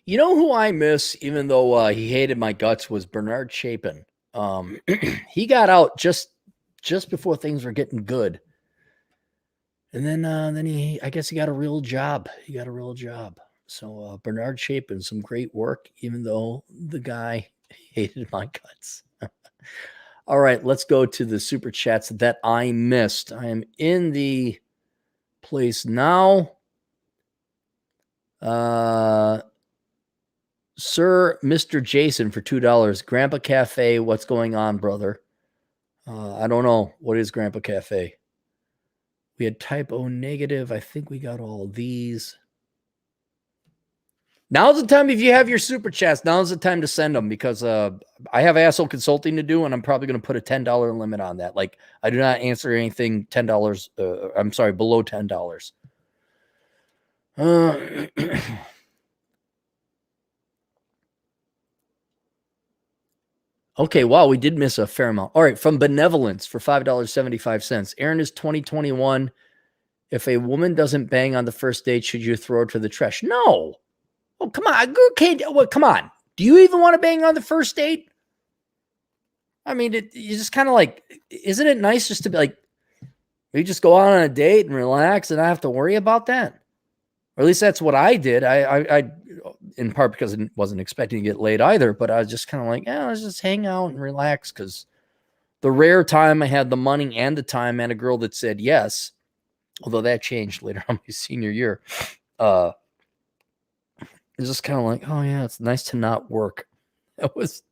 You know who I miss, even though he hated my guts, was Bernard Chapin. He got out just before things were getting good, and then I guess he got a real job. He got a real job. So Bernard Chapin, some great work, even though the guy hated my guts. All right, let's go to the super chats that I missed. I am in the place now. Sir Mr. Jason for $2. Grandpa Cafe, what's going on, brother? I don't know. What is Grandpa Cafe? We had type O negative. I think we got all these. Now's the time, if you have your super chats, now's the time to send them, because I have asshole consulting to do, and I'm probably going to put a $10 limit on that. Like, I do not answer anything $10. I'm sorry, below $10. Okay, wow, we did miss a fair amount. All right, from Benevolence for $5.75. Aaron is 2021. If a woman doesn't bang on the first date, should you throw her to the trash? No. Oh, come on. Okay, well, come on. Do you even want to bang on the first date? I mean, you just kind of like, isn't it nice just to be like, you just go out on a date and relax and not have to worry about that? Or at least that's what I did. I in part because I wasn't expecting to get laid either, but I was just kind of like, yeah, let's just hang out and relax, because the rare time I had the money and the time and a girl that said yes, although that changed later on my senior year, it's just kind of like, oh yeah, it's nice to not work. That was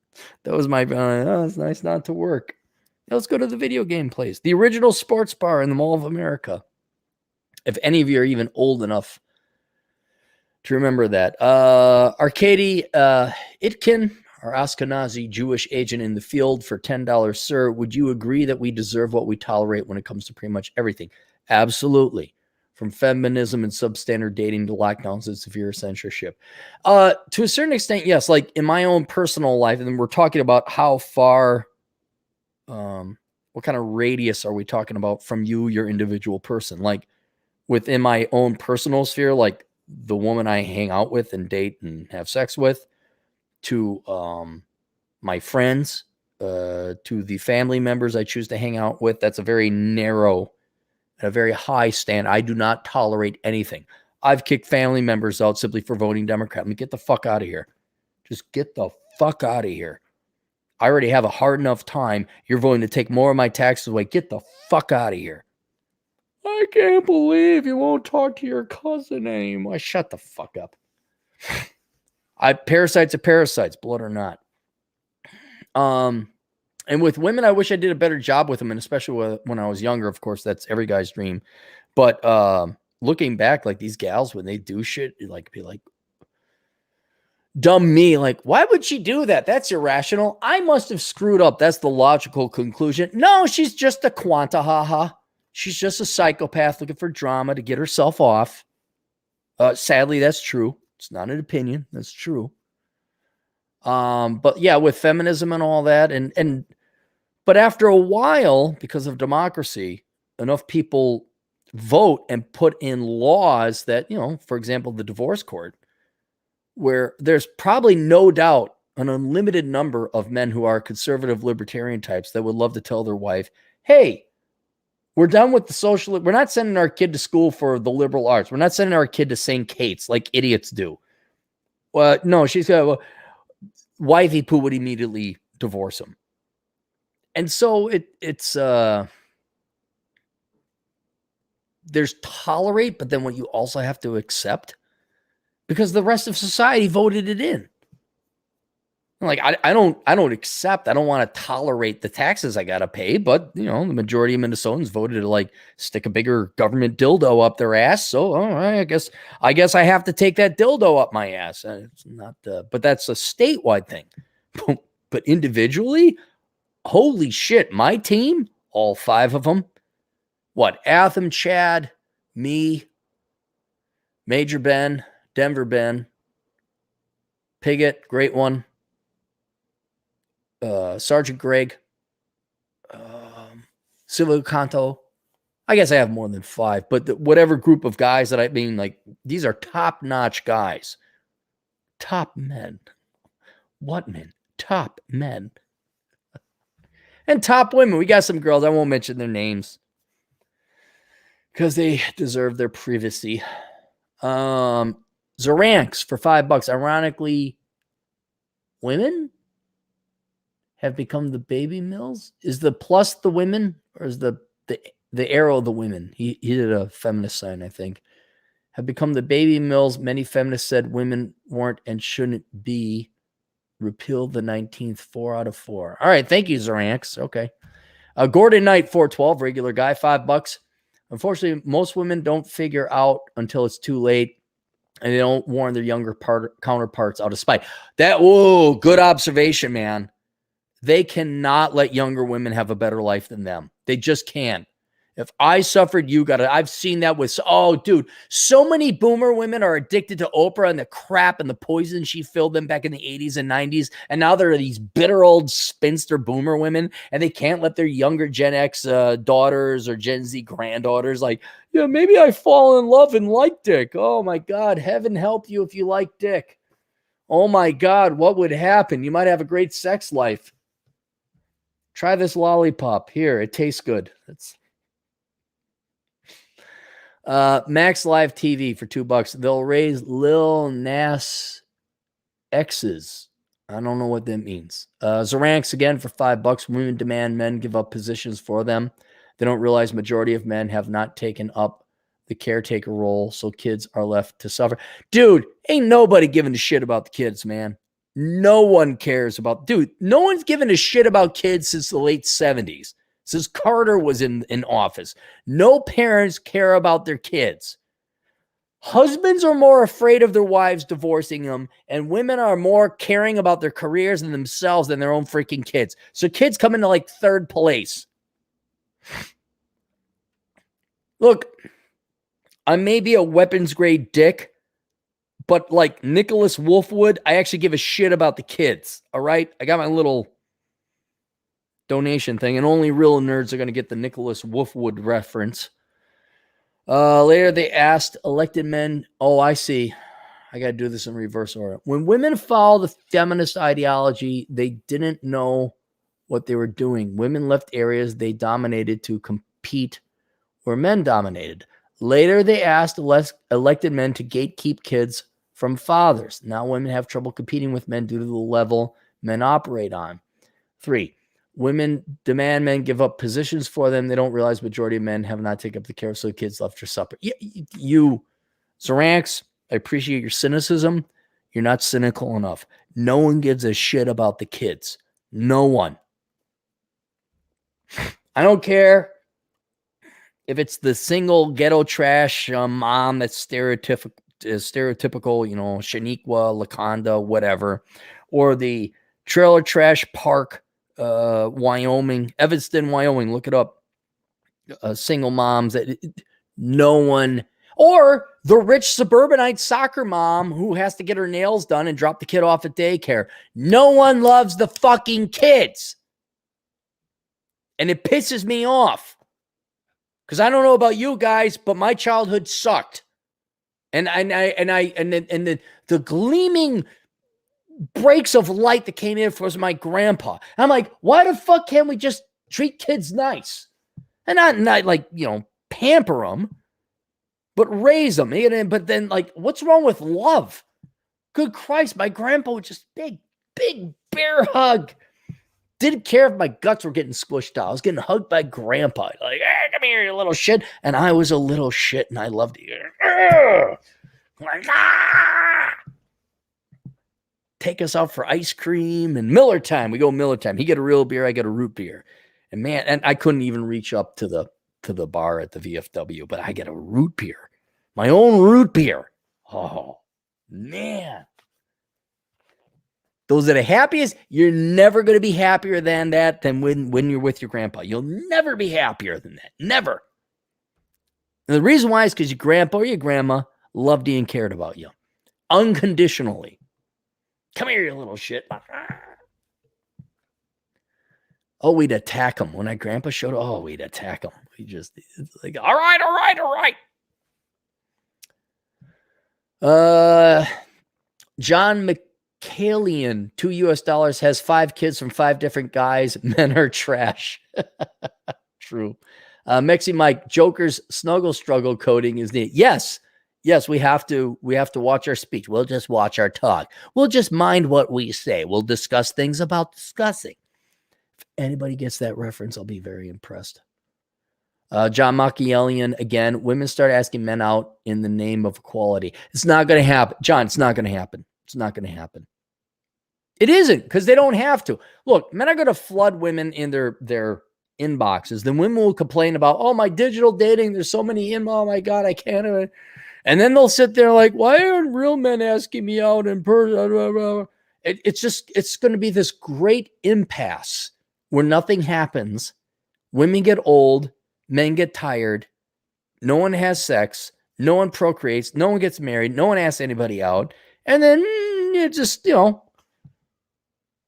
my, oh, it's nice not to work. Now let's go to the video game place. The original sports bar in the Mall of America. If any of you are even old enough to remember that. Arkady Itkin, our Ashkenazi Jewish agent in the field, for $10. Sir, would you agree that we deserve what we tolerate when it comes to pretty much everything? Absolutely. From feminism and substandard dating to lockdowns and severe censorship. To a certain extent, yes. Like in my own personal life, and we're talking about how far, what kind of radius are we talking about from you, your individual person? Like within my own personal sphere, like the woman I hang out with and date and have sex with, to my friends, to the family members I choose to hang out with. That's a very narrow, a very high stand. I do not tolerate anything. I've kicked family members out simply for voting Democrat. I mean, get the fuck out of here. Just get the fuck out of here. I already have a hard enough time. You're voting to take more of my taxes away. Get the fuck out of here. I can't believe you won't talk to your cousin anymore. Shut the fuck up. Parasites are parasites, blood or not. And with women, I wish I did a better job with them, and especially when I was younger. Of course, that's every guy's dream. But looking back, like these gals, when they do shit, like be like, dumb me, like, why would she do that? That's irrational. I must have screwed up. That's the logical conclusion. No, she's just a quanta haha. She's just a psychopath looking for drama to get herself off. Sadly, that's true. It's not an opinion. That's true. But yeah, with feminism and all that, but after a while, because of democracy, enough people vote and put in laws that, for example, the divorce court, where there's probably no doubt an unlimited number of men who are conservative libertarian types that would love to tell their wife, hey, we're done with the social. We're not sending our kid to school for the liberal arts. We're not sending our kid to St. Kate's like idiots do. No, she's got wifey poo would immediately divorce him. And so it's there's tolerate, but then what you also have to accept, because the rest of society voted it in. Like I don't accept. I don't want to tolerate the taxes I gotta pay, but the majority of Minnesotans voted to like stick a bigger government dildo up their ass. So I guess I have to take that dildo up my ass. It's not, but that's a statewide thing. But individually, holy shit! My team, all 5 of them. What? Atham, Chad, me, Major Ben, Denver Ben, Piggott, great one. Sergeant Greg, Silvio Canto. I guess I have more than 5, but whatever group of guys that I mean, like, these are top-notch guys. Top men. What men? Top men. And top women. We got some girls. I won't mention their names because they deserve their privacy. Zoranks for $5. Ironically, women have become the baby mills. Is the plus the women, or is the arrow the women? He did a feminist sign, I think. Have become the baby mills. Many feminists said women weren't and shouldn't be. Repealed the 19th, 4 out of 4. All right, thank you, Zoranks. Okay. Gordon Knight, 412, regular guy, $5. Unfortunately, most women don't figure out until it's too late, and they don't warn their younger counterparts out of spite. Whoa, good observation, man. They cannot let younger women have a better life than them. They just can't. If I suffered, you got it. I've seen that with, dude, so many boomer women are addicted to Oprah and the crap and the poison she filled them back in the 80s and 90s. And now there are these bitter old spinster boomer women, and they can't let their younger Gen X daughters or Gen Z granddaughters maybe I fall in love and like dick. Oh my God, heaven help you if you like dick. Oh my God, what would happen? You might have a great sex life. Try this lollipop. Here, it tastes good. Max Live TV for $2. They'll raise Lil Nas X's. I don't know what that means. Zoranks again for $5. Women demand men give up positions for them. They don't realize majority of men have not taken up the caretaker role, so kids are left to suffer. Dude, ain't nobody giving a shit about the kids, man. No one cares about, dude, no one's given a shit about kids since the late 70s. Since Carter was in office. No parents care about their kids. Husbands are more afraid of their wives divorcing them, and women are more caring about their careers and themselves than their own freaking kids. So kids come into third place. Look, I may be a weapons grade dick, but like Nicholas Wolfwood, I actually give a shit about the kids. All right? I got my little donation thing, and only real nerds are going to get the Nicholas Wolfwood reference. Later, they asked elected men. Oh, I see. I got to do this in reverse order. When women follow the feminist ideology, they didn't know what they were doing. Women left areas they dominated to compete where men dominated. Later, they asked elected men to gatekeep kids from fathers. Now women have trouble competing with men due to the level men operate on. 3, women demand men give up positions for them. They don't realize majority of men have not taken up the care, so the kids left for supper. You, Zoranks, I appreciate your cynicism. You're not cynical enough. No one gives a shit about the kids. No one. I don't care if it's the single ghetto trash mom that's stereotypical, Shaniqua, Laconda, whatever, or the trailer trash park, Wyoming, Evanston, Wyoming. Look it up. Single moms that no one, or the rich suburbanite soccer mom who has to get her nails done and drop the kid off at daycare. No one loves the fucking kids. And it pisses me off. Because I don't know about you guys, but my childhood sucked. And the gleaming breaks of light that came in was my grandpa. I'm like, why the fuck can't we just treat kids nice? And not pamper them, but raise them. But then, what's wrong with love? Good Christ, my grandpa was just big bear hug. Didn't care if my guts were getting squished out. I was getting hugged by grandpa. Like, hey, come here, you little shit. And I was a little shit, and I loved it. Like, take us out for ice cream and Miller time. We go Miller time. He get a real beer, I get a root beer. And man, and I couldn't even reach up to the bar at the VFW, but I get a root beer. My own root beer. Oh, man. Those are the happiest. You're never going to be happier than that than when you're with your grandpa. You'll never be happier than that. Never. And the reason why is because your grandpa or your grandma loved you and cared about you. Unconditionally. Come here, you little shit. Oh, we'd attack him. When our grandpa showed up, we'd attack him. We just, like, all right. John McCallion, $2 has 5 kids from 5 different guys. Men are trash. True. Mexi Mike, Joker's snuggle struggle coding is neat. Yes. Yes, we have to watch our speech. We'll just watch our talk. We'll just mind what we say. We'll discuss things about discussing. If anybody gets that reference, I'll be very impressed. John Machiavellian, again, women start asking men out in the name of equality. It's not going to happen. John, it's not going to happen. It's not going to happen. It isn't, because they don't have to. Look, men are going to flood women in their inboxes. Then women will complain about, oh, my digital dating, there's so many oh my God, I can't. And then they'll sit there like, why aren't real men asking me out in person? It's going to be this great impasse where nothing happens. Women get old. Men get tired. No one has sex. No one procreates. No one gets married. No one asks anybody out. And then it just,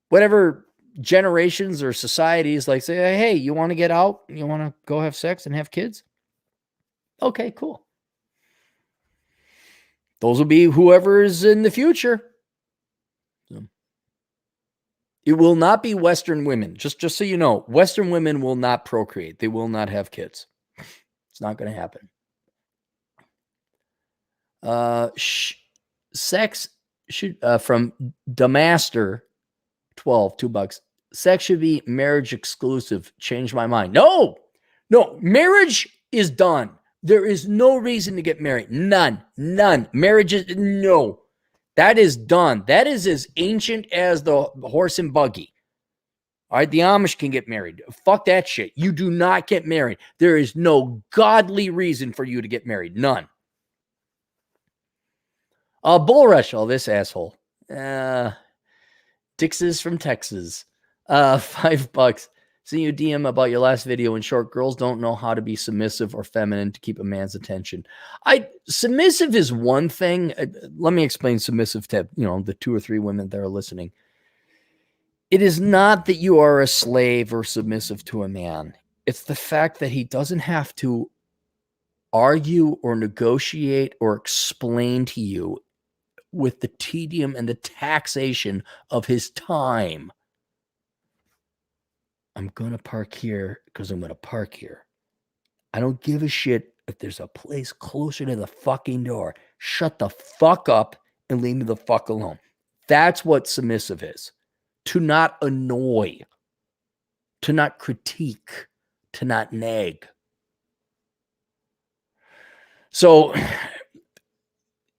whatever generations or societies like say, hey, you want to get out? You want to go have sex and have kids? Okay, cool. Those will be whoever is in the future. It will not be Western women. Just so you know, Western women will not procreate. They will not have kids. It's not going to happen. Sex should from Damaster 12, $2. Sex should be marriage exclusive. Change my mind. No, marriage is done. There is no reason to get married. None. Marriage is no. That is done. That is as ancient as the horse and buggy. All right, the Amish can get married. Fuck that shit. You do not get married. There is no godly reason for you to get married. None. Bull Rush. Oh, this asshole. Dix's from Texas. $5. See you DM about your last video. In short, girls don't know how to be submissive or feminine to keep a man's attention. Submissive is one thing. Let me explain submissive to the 2 or 3 women that are listening. It is not that you are a slave or submissive to a man. It's the fact that he doesn't have to argue or negotiate or explain to you with the tedium and the taxation of his time. I'm going to park here because I'm going to park here. I don't give a shit if there's a place closer to the fucking door. Shut the fuck up and leave me the fuck alone. That's what submissive is. To not annoy, to not critique, to not nag. So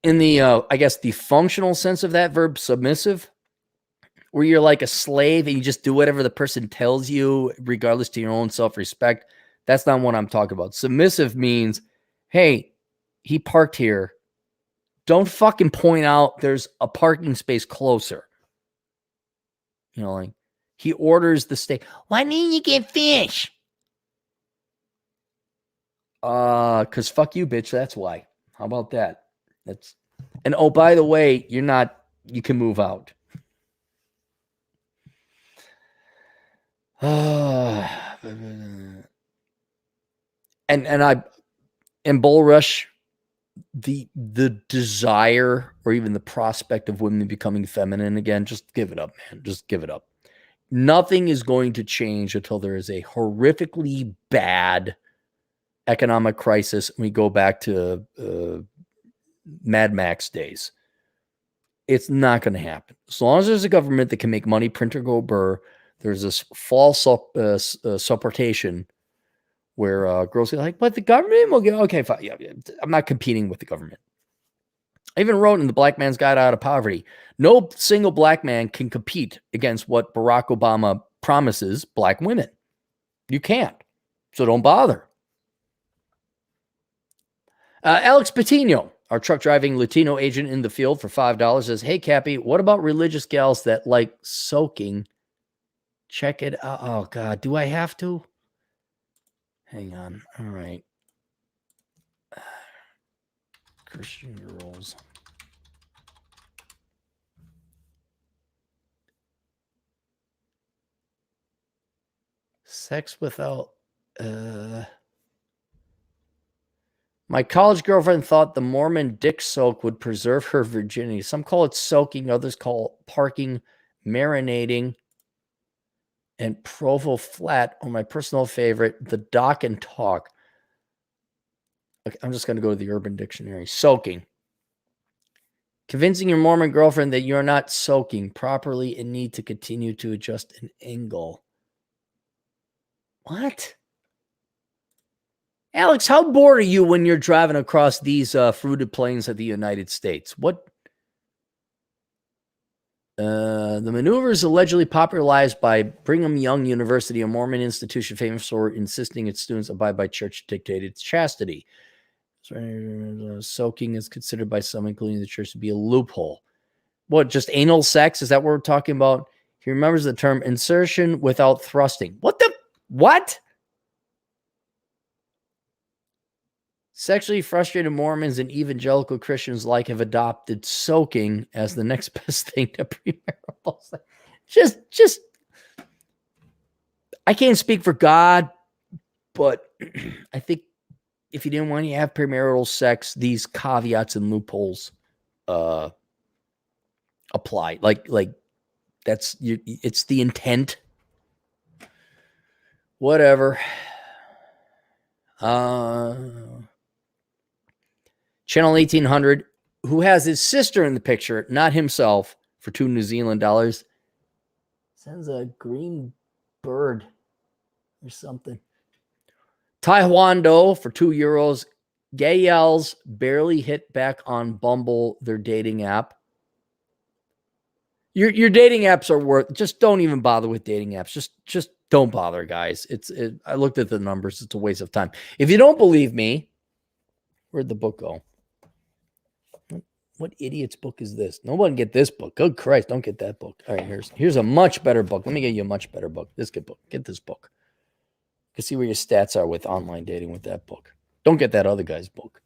in the, I guess, the functional sense of that verb, submissive, where you're like a slave and you just do whatever the person tells you, regardless to your own self-respect, that's not what I'm talking about. Submissive means, hey, he parked here. Don't fucking point out there's a parking space closer. Like he orders the steak. Why didn't you get fish? Because fuck you, bitch. That's why. How about that? And oh, by the way, you can move out. And Bull Rush, the desire or even the prospect of women becoming feminine again, just give it up, man. Just give it up. Nothing is going to change until there is a horrifically bad economic crisis. We go back to Mad Max days. It's not going to happen. As long as there's a government that can make money print or go burr, there's this false supportation where girls are like, but the government will get, okay, fine. Yeah, I'm not competing with the government. I even wrote in the Black Man's Guide Out of Poverty, no single black man can compete against what Barack Obama promises black women. You can't. So don't bother. Alex Patino, our truck driving Latino agent in the field for $5, says, hey, Cappy, what about religious gals that like soaking? Check it out. Oh, God. Do I have to? Hang on. All right. Christian girls. Sex without... My college girlfriend thought the Mormon dick soak would preserve her virginity. Some call it soaking, others call it parking, marinating, and Provo Flat, or my personal favorite, the Dock and Talk. Okay, I'm just going to go to the Urban Dictionary. Soaking. Convincing your Mormon girlfriend that you're not soaking properly and need to continue to adjust an angle. What? Alex, how bored are you when you're driving across these fruited plains of the United States? What? The maneuver is allegedly popularized by Brigham Young University, a Mormon institution famous for insisting its students abide by church-dictated chastity. Soaking is considered by some, including the church, to be a loophole. What, just anal sex? Is that what we're talking about? He remembers the term insertion without thrusting. What? Sexually frustrated Mormons and evangelical Christians alike have adopted soaking as the next best thing to premarital sex. Just, I can't speak for God, but I think if you didn't want to have premarital sex, these caveats and loopholes apply. Like that's it's the intent. Whatever. Channel 1800, who has his sister in the picture, not himself, for $2 New Zealand dollars, sends a green bird or something. Taekwondo for €2. Gay yells barely hit back on Bumble, their dating app. Your dating apps are worth. Just don't even bother with dating apps. Just don't bother, guys. I looked at the numbers. It's a waste of time. If you don't believe me, where'd the book go? What idiot's book is this? No one get this book. Good Christ, don't get that book. All right, here's a much better book. Let me get you a much better book. This good book. Get this book. You can see where your stats are with online dating with that book. Don't get that other guy's book.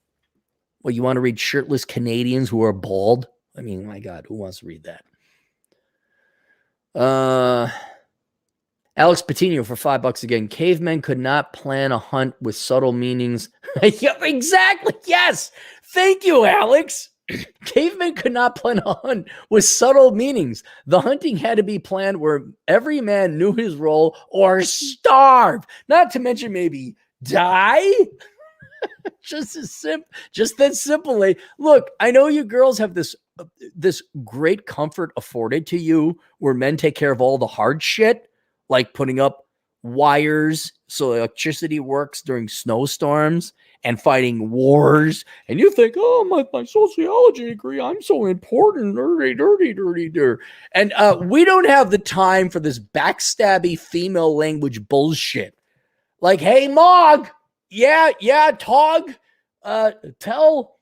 Well, you want to read shirtless Canadians who are bald? I mean, my God, who wants to read that? Alex Patino for $5 again. Cavemen could not plan a hunt with subtle meanings. Yeah, exactly. Yes. Thank you, Alex. Cavemen could not plan a hunt with subtle meanings. The hunting had to be planned where every man knew his role or starve. Not to mention maybe die. Just that simple. Look, I know you girls have this great comfort afforded to you where men take care of all the hard shit, like putting up wires so electricity works during snowstorms and fighting wars. And you think, oh, my sociology degree, I'm so important. Dirty. And we don't have the time for this backstabby female language bullshit. Like, hey, Mog, yeah, Tog, tell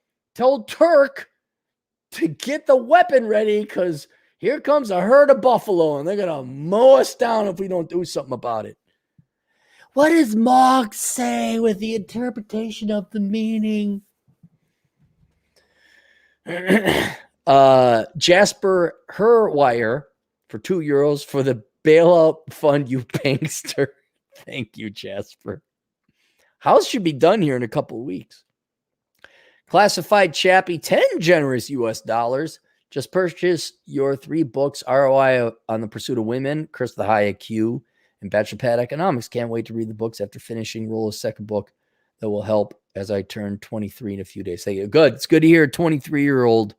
Turk to get the weapon ready because here comes a herd of buffalo and they're going to mow us down if we don't do something about it. What does Mog say with the interpretation of the meaning? Jasper Herwire for €2 for the bailout fund, you bankster. Thank you, Jasper. House should be done here in a couple of weeks. Classified Chappie, 10 generous US dollars. Just purchase your 3 books, ROI on the Pursuit of Women, Curse the High IQ, and Bachelor Pad Economics. Can't wait to read the books after finishing. Roll a second book that will help as I turn 23 in a few days. Thank you. Good. It's good to hear a 23-year-old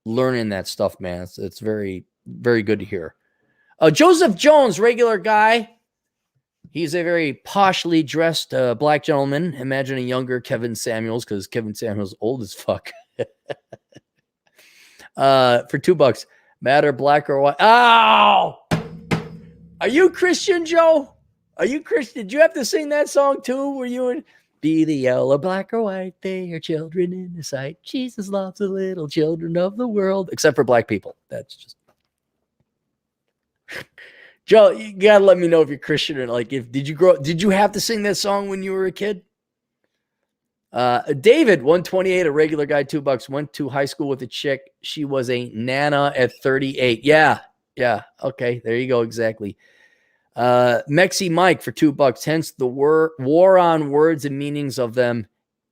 learning that stuff, man. It's very, very good to hear. Joseph Jones, regular guy. He's a very poshly dressed black gentleman. Imagine a younger Kevin Samuels, because Kevin Samuels old as fuck. For $2. Matter black or white. Ow! Are you Christian, Joe? Are you Christian? Did you have to sing that song too? Were you in? Be the yellow, black, or white, they are children in the sight. Jesus loves the little children of the world, except for black people. That's just. Joe, you gotta let me know if you're Christian or like. Did you have to sing that song when you were a kid? David, 128, a regular guy, $2. Went to high school with a chick. She was a nana at 38. Yeah. Okay, there you go. Exactly. Mexi Mike for $2. Hence the war on words and meanings of them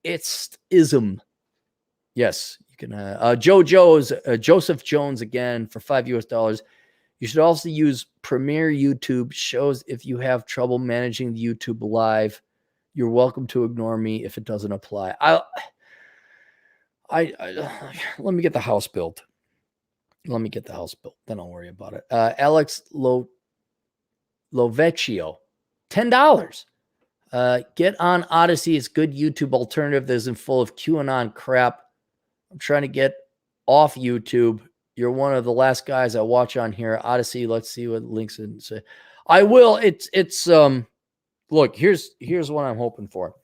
it's ism. Yes, you can. Joseph Jones again for $5 US. You should also use Premiere YouTube shows if you have trouble managing the YouTube live. You're welcome to ignore me if it doesn't apply. Let me get the house built. Then I'll worry about it. Alex Lovecchio, $10. Get on Odyssey. It's good YouTube alternative that isn't full of QAnon crap. I'm trying to get off YouTube. You're one of the last guys I watch on here. Odyssey. Let's see what links and say. I will. It's look, here's what I'm hoping for.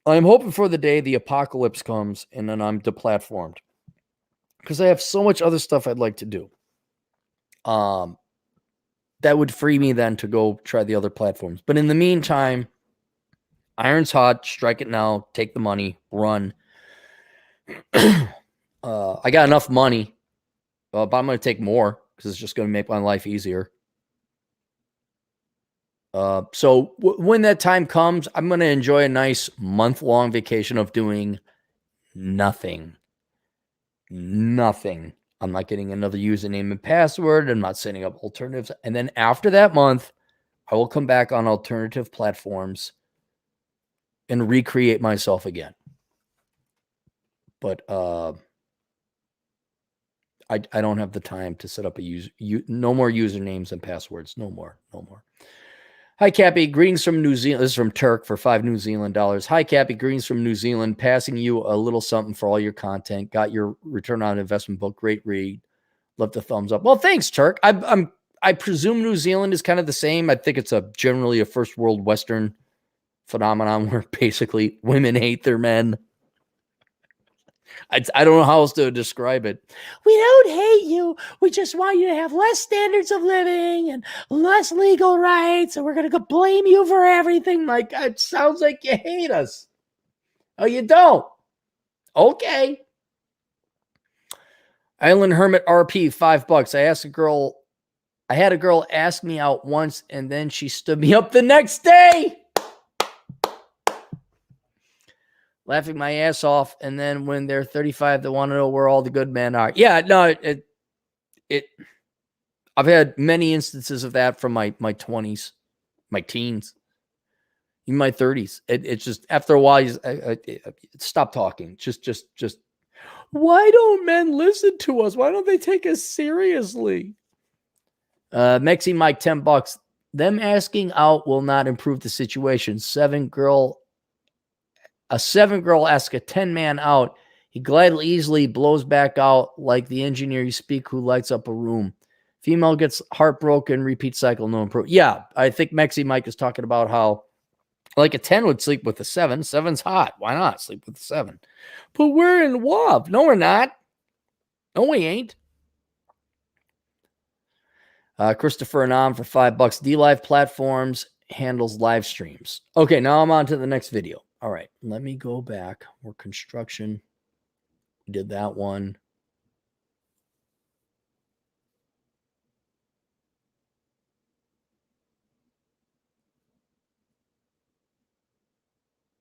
I'm hoping for the day the apocalypse comes and then I'm deplatformed. Because I have so much other stuff I'd like to do. That would free me then to go try the other platforms. But in the meantime, iron's hot, strike it now, take the money, run. I got enough money, but I'm going to take more because it's just going to make my life easier. So when that time comes, I'm going to enjoy a nice month-long vacation of doing nothing. Nothing. I'm not getting another username and password. I'm not setting up alternatives. And then after that month, I will come back on alternative platforms and recreate myself again. But I don't have the time to set up no more usernames and passwords. No more. Hi, Cappy. Greetings from New Zealand. This is from Turk for $5 New Zealand. Hi, Cappy. Greetings from New Zealand. Passing you a little something for all your content. Got your return on investment book. Great read. Love the thumbs up. Well, thanks, Turk. I presume New Zealand is kind of the same. I think it's generally a first world Western phenomenon where basically women hate their men. I don't know how else to describe it. We don't hate you. We just want you to have less standards of living and less legal rights. And we're going to blame you for everything. Like, it sounds like you hate us. Oh, you don't? Okay. Island Hermit RP, $5. I had a girl ask me out once and then she stood me up the next day. Laughing my ass off, and then when they're 35, they want to know where all the good men are. Yeah, no, I've had many instances of that from my 20s, my teens, in my 30s. It's just after a while, stop talking. Just. Why don't men listen to us? Why don't they take us seriously? Mexi Mike, $10. Them asking out will not improve the situation. A 7-girl asks a 10-man out. He gladly, easily blows back out like the engineer you speak who lights up a room. Female gets heartbroken, repeat cycle, no improvement. Yeah, I think Mexi Mike is talking about how like a 10 would sleep with a 7. 7's hot. Why not sleep with a 7? But we're in love. No, we're not. No, we ain't. Christopher Anam for $5. DLive Platforms handles live streams. Okay, now I'm on to the next video. All right, let me go back. More construction. We did that one.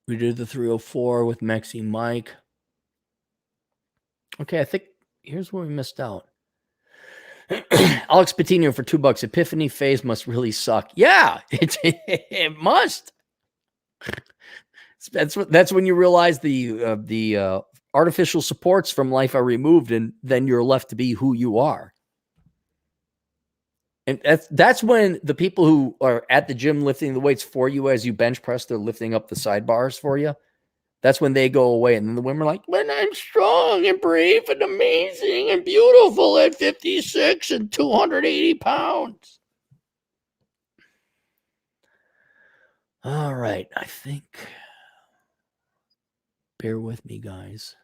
We did the 304 with Mexi Mike. Okay, I think here's where we missed out. Alex Patino for $2. Epiphany phase must really suck. Yeah, it must. That's when you realize the artificial supports from life are removed, and then you're left to be who you are. And that's when the people who are at the gym lifting the weights for you as you bench press, they're lifting up the sidebars for you. That's when they go away. And then the women are like, when I'm strong and brave and amazing and beautiful at 56 and 280 pounds. All right. I think, bear with me, guys.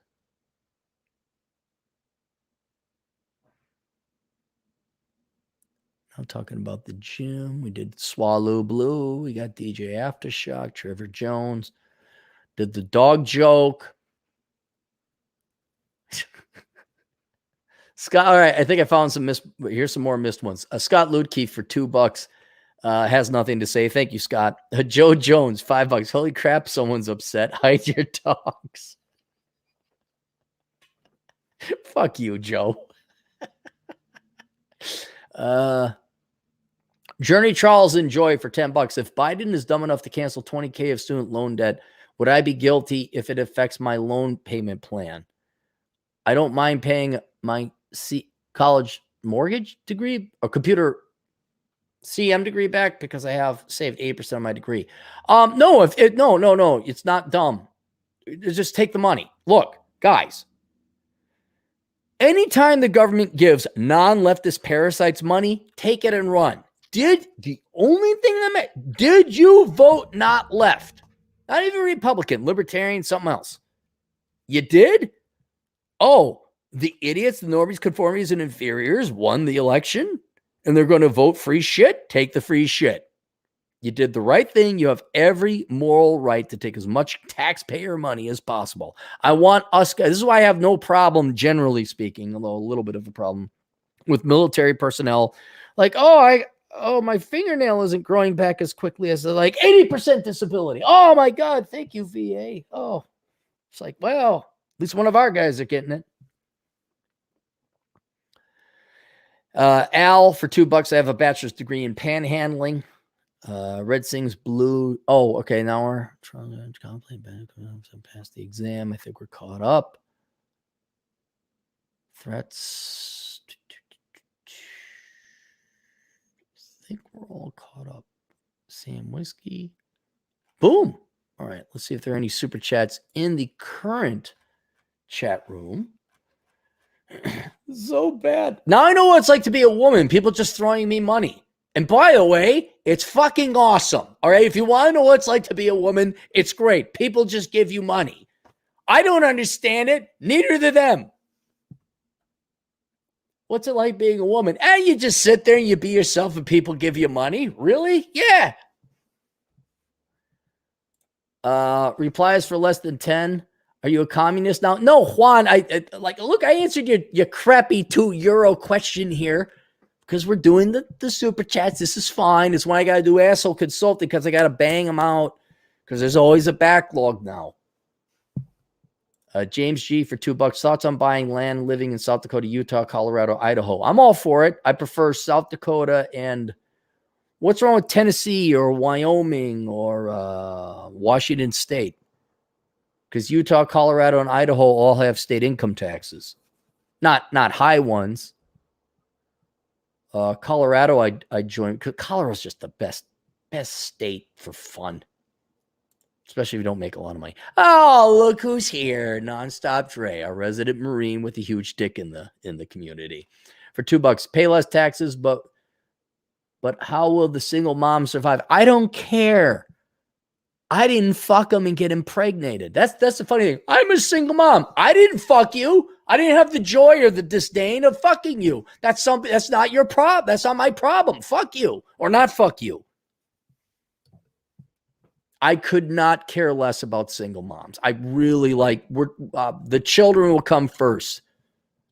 I'm talking about the gym. We did Swallow Blue. We got DJ Aftershock, Trevor Jones. Did the dog joke. Scott, all right, I think I found some here's some more missed ones. Scott Ludke for $2. Has nothing to say. Thank you, Scott. Joe Jones, $5. Holy crap, someone's upset. Hide your dogs. Fuck you, Joe. Journey Charles and Joy for $10. If Biden is dumb enough to cancel $20,000 of student loan debt, would I be guilty if it affects my loan payment plan? I don't mind paying my college mortgage degree or computer CM degree back because I have saved 8% of my degree. No, it's not dumb. Just take the money. Look, guys, anytime the government gives non-leftist parasites money, take it and run. Did you vote not left? Not even Republican, Libertarian, something else. You did? Oh, the idiots, the normies, conformities, and inferiors won the election, and they're going to vote free shit? Take the free shit. You did the right thing. You have every moral right to take as much taxpayer money as possible. I want us guys. This is why I have no problem, generally speaking, although a little bit of a problem with military personnel. Like, my fingernail isn't growing back as quickly as 80% disability. Oh my God. Thank you, VA. Oh, it's like, well, at least one of our guys are getting it. Al, for $2, I have a bachelor's degree in panhandling. Red sings blue. Oh, okay. Now we're trying to contemplate back. Pass the exam. I think we're caught up. Threats. I think we're all caught up. Sam Whiskey. Boom. All right. Let's see if there are any super chats in the current chat room. So bad. Now I know what it's like to be a woman. People just throwing me money. And by the way, it's fucking awesome. All right. If you want to know what it's like to be a woman, it's great. People just give you money. I don't understand it. Neither do them. What's it like being a woman? And you just sit there and you be yourself and people give you money? Really? Yeah. Replies for less than 10. Are you a communist now? No, Juan. I answered your crappy €2 question here because we're doing the super chats. This is fine. It's when I got to do asshole consulting because I got to bang them out because there's always a backlog now. James G for $2. Thoughts on buying land, living in South Dakota, Utah, Colorado, Idaho? I'm all for it. I prefer South Dakota and what's wrong with Tennessee or Wyoming or Washington State? Because Utah, Colorado, and Idaho all have state income taxes. Not high ones. Colorado, I joined. Colorado's just the best state for fun. Especially if you don't make a lot of money. Oh, look who's here. Nonstop Dre, our resident Marine with a huge dick in the community. For $2, pay less taxes, but how will the single mom survive? I don't care. I didn't fuck him and get impregnated. That's the funny thing. I'm a single mom. I didn't fuck you. I didn't have the joy or the disdain of fucking you. That's not your problem. That's not my problem. Fuck you or not fuck you. I could not care less about single moms. I really the children will come first.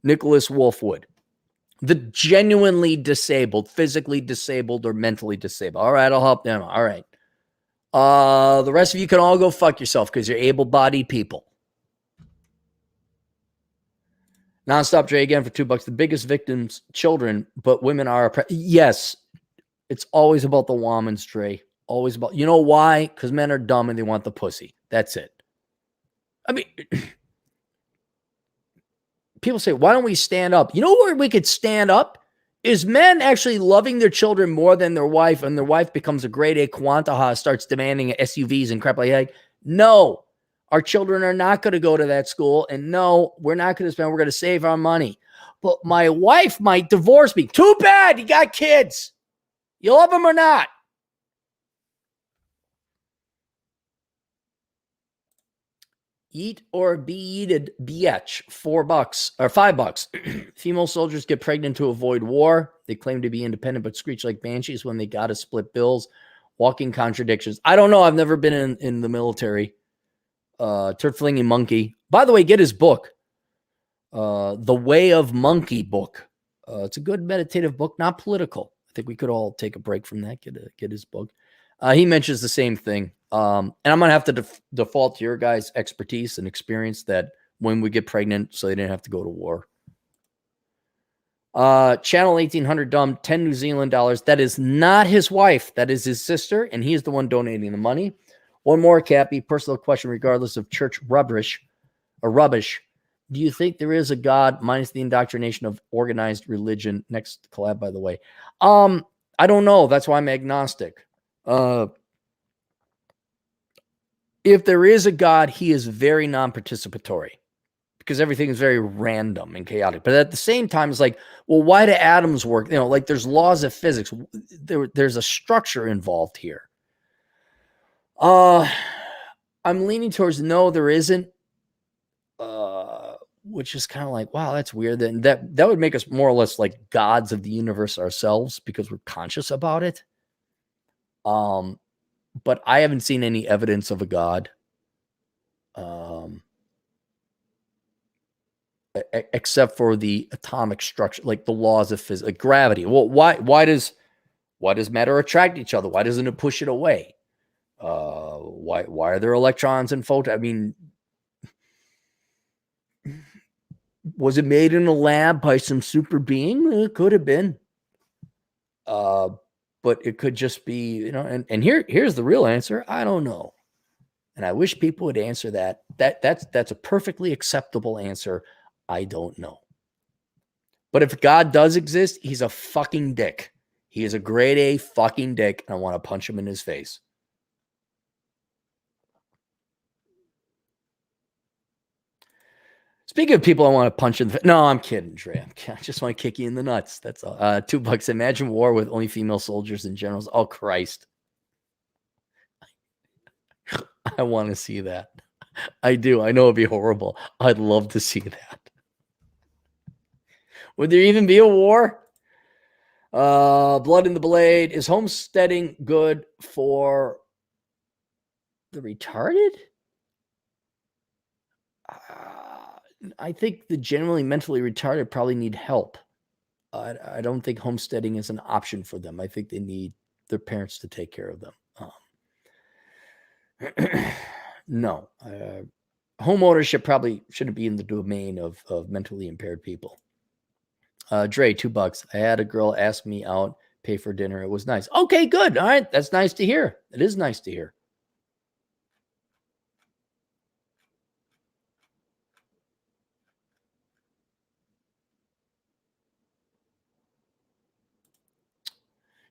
Nicholas Wolfwood. The genuinely disabled, physically disabled or mentally disabled. All right, I'll help them. All right. The rest of you can all go fuck yourself because you're able-bodied people. Nonstop Dre again for $2. The biggest victims, children, but women are. Yes, it's always about the womans, Dre. Always about. You know why? Because men are dumb and they want the pussy. That's it. I mean, people say, why don't we stand up? You know where we could stand up? Is men actually loving their children more than their wife, and their wife becomes a grade A Quantaha, starts demanding SUVs and crap like that? No, our children are not going to go to that school, and no, we're not going to spend. We're going to save our money. But my wife might divorce me. Too bad. You got kids. You love them or not? Eat or be eated, BH, $4 or $5. Female soldiers get pregnant to avoid war. They claim to be independent, but screech like banshees when they got to split bills. Walking contradictions. I don't know. I've never been in the military. Turd flinging monkey. By the way, get his book. The Way of Monkey book. It's a good meditative book, not political. think we could all take a break from that, get his book. He mentions the same thing. And I'm going to have to default to your guys' expertise and experience that when we get pregnant, so they didn't have to go to war. Channel 1800 Dumb, 10 New Zealand dollars. That is not his wife. That is his sister, and he is the one donating the money. One more, Cappy. Personal question, regardless of church rubbish. Do you think there is a God minus the indoctrination of organized religion? Next collab, by the way. I don't know. That's why I'm agnostic. If there is a God, he is very non-participatory because everything is very random and chaotic. But at the same time, it's like, well, why do atoms work? You know, like there's laws of physics. There's a structure involved here. I'm leaning towards no, there isn't. Which is kind of like, wow, that's weird. Then that would make us more or less like gods of the universe ourselves because we're conscious about it. But I haven't seen any evidence of a God. Except for the atomic structure, like the laws of physics, like gravity. Well, why does matter attract each other? Why doesn't it push it away? Why are there electrons and photons? I mean, was it made in a lab by some super being? It could have been. But it could just be, you know, and here's the real answer. I don't know. And I wish people would answer that. That's a perfectly acceptable answer. I don't know. But if God does exist, he's a fucking dick. He is a grade A fucking dick, and I want to punch him in his face. Speaking of people I want to punch in the face. No, I'm kidding, Dre. I just want to kick you in the nuts. That's all. $2. Imagine war with only female soldiers and generals. Oh, Christ. I want to see that. I do. I know it'd be horrible. I'd love to see that. Would there even be a war? Blood in the Blade. Is homesteading good for the retarded? I think the generally mentally retarded probably need help. I don't think homesteading is an option for them. I think they need their parents to take care of them. No. Home ownership probably shouldn't be in the domain of mentally impaired people. Dre, $2. I had a girl ask me out, pay for dinner. It was nice. Okay, good. All right. That's nice to hear. It is nice to hear.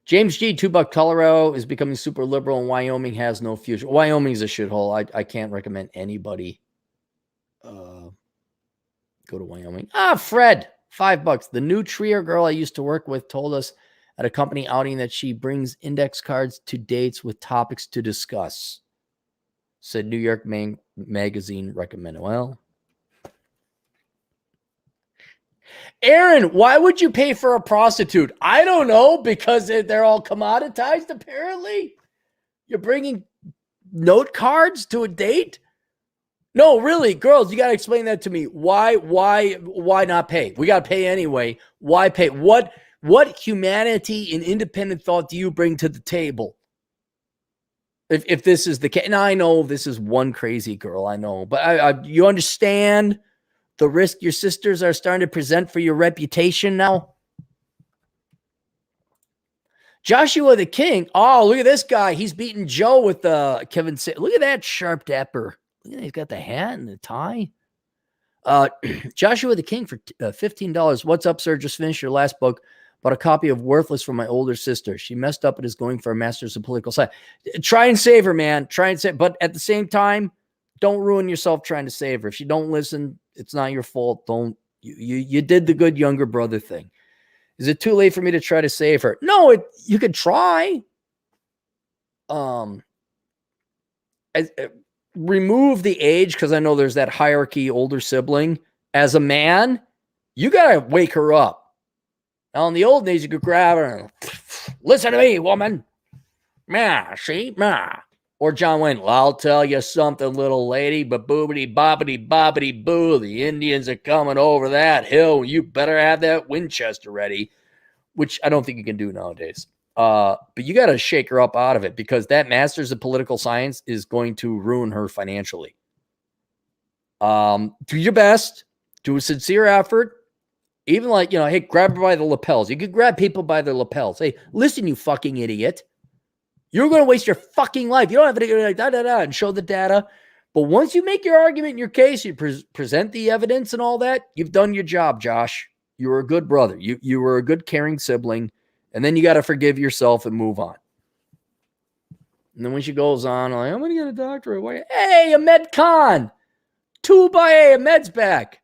James G, $2. Colorado is becoming super liberal and Wyoming has no future. Wyoming's a shithole. I can't recommend anybody go to Wyoming. Fred, $5. The new Trier girl I used to work with told us at a company outing that she brings index cards to dates with topics to discuss. Said New York Magazine recommended. Well, Aaron, why would you pay for a prostitute? I don't know, because they're all commoditized, apparently. You're bringing note cards to a date? No, really, girls, you got to explain that to me. Why not pay? We got to pay anyway. Why pay? What humanity and independent thought do you bring to the table? If this is the case, and I know this is one crazy girl, I know, but you understand the risk your sisters are starting to present for your reputation now? Joshua the King. Oh, look at this guy. He's beating Joe with Kevin. Look at that sharp dapper. Look at, he's got the hat and the tie. Joshua the King for $15. What's up, sir? Just finished your last book. Bought a copy of Worthless from my older sister. She messed up and is going for a master's in political science. Try and save her, man. Try and save. But at the same time, don't ruin yourself trying to save her. If you don't listen, it's not your fault. Don't you did the good younger brother thing. Is it too late for me to try to save her? No, you could try. Remove the age, because I know there's that hierarchy, older sibling. As a man, you gotta wake her up. Now, in the old days, you could grab her and listen to me, woman. Meh, see? Meh. Or John Wayne, well, I'll tell you something, little lady, but boobity bobbity bobbity boo. The Indians are coming over that hill. You better have that Winchester ready. which I don't think you can do nowadays. But you got to shake her up out of it, because that master's of political science is going to ruin her financially. Do your best, do a sincere effort. Even like, hey, grab her by the lapels. You could grab people by their lapels. Hey, listen, you fucking idiot. You're going to waste your fucking life. You don't have to go like and show the data. But once you make your argument in your case, you present the evidence and all that, you've done your job, Josh. You were a good brother. You were a good caring sibling. And then you got to forgive yourself and move on. And then when she goes on, like, I'm going to get a doctorate. Hey, Ahmed Khan. 2 by A, Ahmed's back.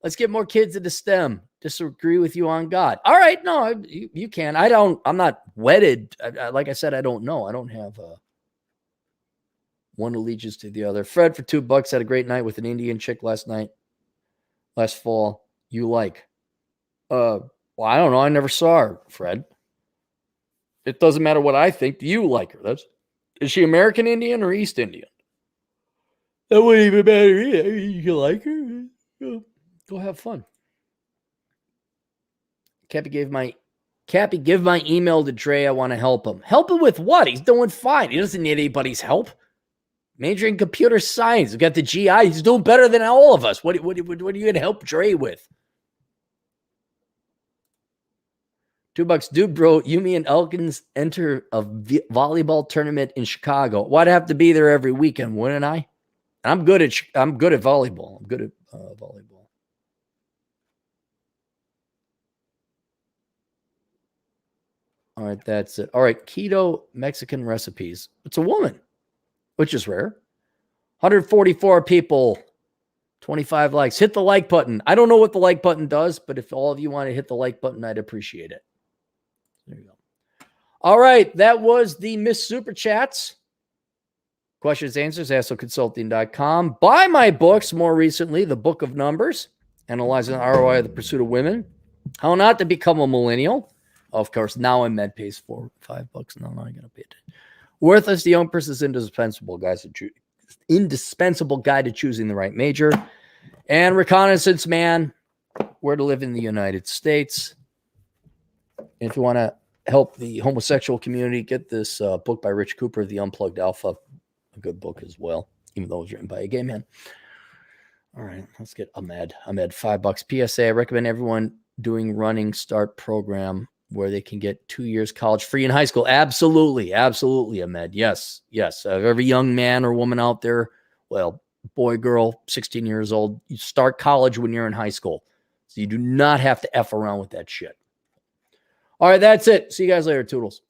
Let's get more kids into STEM. Disagree with you on God. All right, no, you can. I'm not wedded. Like I said, I don't know. I don't have one allegiance to the other. Fred for $2 had a great night with an Indian chick last fall. You like? Well, I don't know. I never saw her, Fred. It doesn't matter what I think. Do you like her? Is she American Indian or East Indian? That wouldn't even matter. You like her? Go have fun. Cappy, give my email to Dre. I want to help him. Help him with what? He's doing fine. He doesn't need anybody's help. Major in computer science. He's got the GI. He's doing better than all of us. What are you going to help Dre with? $2, dude, bro. Yumi and Elkins enter a volleyball tournament in Chicago. Why'd I have to be there every weekend? Wouldn't I? I'm good at volleyball. I'm good at volleyball. All right, that's it. All right, keto Mexican recipes. It's a woman, which is rare. 144 people, 25 likes. Hit the like button. I don't know what the like button does, but if all of you want to hit the like button, I'd appreciate it. There you go. All right, that was the Miss Super Chats. Questions, answers, AstroConsulting.com. Buy my books more recently, The Book of Numbers, Analyzing the ROI of the Pursuit of Women, How Not to Become a Millennial. Of course, now I'm med pays $4-5. No, I gotta pay it. Worthless, the young person's indispensable guide to choosing the right major. And Reconnaissance Man, Where to Live in the United States. And if you want to help the homosexual community, get this book by Rich Cooper, The Unplugged Alpha. A good book as well, even though it was written by a gay man. All right, let's get Ahmed. $5. PSA, I recommend everyone doing Running Start program where they can get 2 years college free in high school. Absolutely, Ahmed. Yes. Every young man or woman out there, well, boy, girl, 16 years old, you start college when you're in high school. So you do not have to F around with that shit. All right, that's it. See you guys later. Toodles.